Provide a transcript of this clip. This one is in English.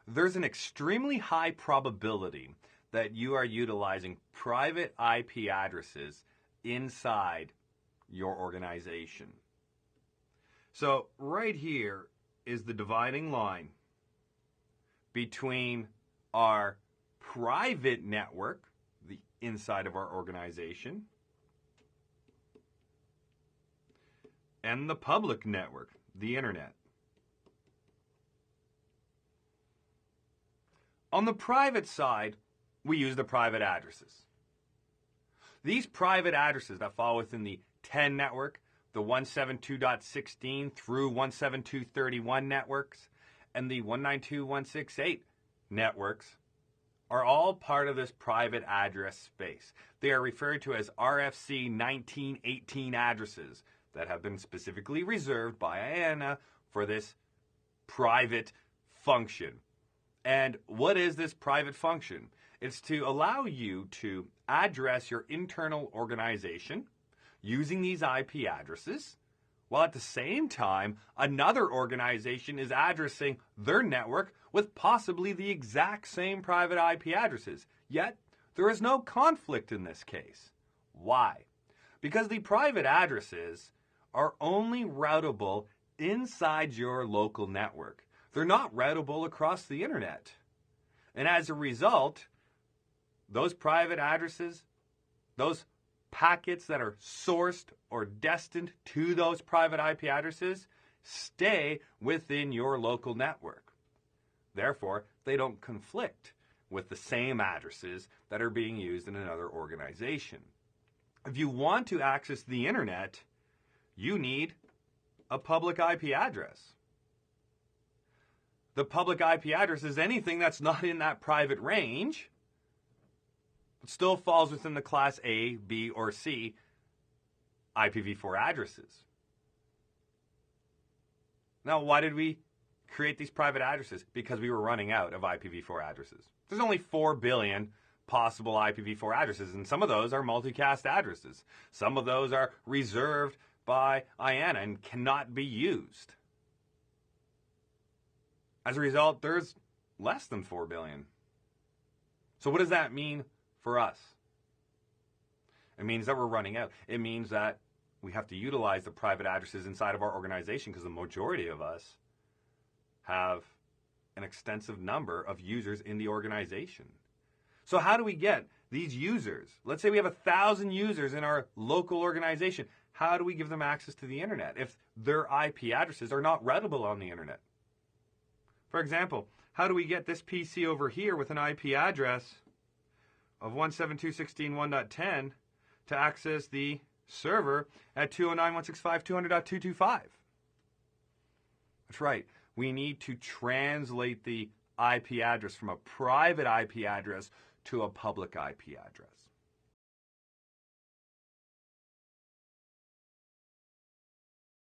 there's an extremely high probability that you are utilizing private IP addresses inside your organization. So right here is the dividing line between our private network, the inside of our organization, and the public network, the internet. On the private side, we use the private addresses. These private addresses that fall within the 10 network, the 172.16 through 172.31 networks, and the 192.168 networks are all part of this private address space. They are referred to as RFC 1918 addresses that have been specifically reserved by IANA for this private function. And what is this private function? It's to allow you to address your internal organization using these IP addresses, while at the same time, another organization is addressing their network with possibly the exact same private IP addresses. Yet, there is no conflict in this case. Why? Because the private addresses are only routable inside your local network. They're not routable across the internet. And as a result, those private addresses, those packets that are sourced or destined to those private IP addresses stay within your local network. Therefore, they don't conflict with the same addresses that are being used in another organization. If you want to access the internet, you need a public IP address. The public IP address is anything that's not in that private range, but still falls within the class A, B, or C IPv4 addresses. Now, why did we create these private addresses? Because we were running out of IPv4 addresses. There's only 4 billion possible IPv4 addresses, and some of those are multicast addresses. Some of those are reserved by IANA and cannot be used. As a result, there's less than 4 billion. So what does that mean for us? It means that we're running out. It means that we have to utilize the private addresses inside of our organization because the majority of us have an extensive number of users in the organization. So how do we get these users? Let's say we have 1,000 users in our local organization. How do we give them access to the internet if their IP addresses are not routable on the internet? For example, how do we get this PC over here with an IP address of 172.16.1.10 to access the server at 209.165.200.225? That's right. We need to translate the IP address from a private IP address to a public IP address.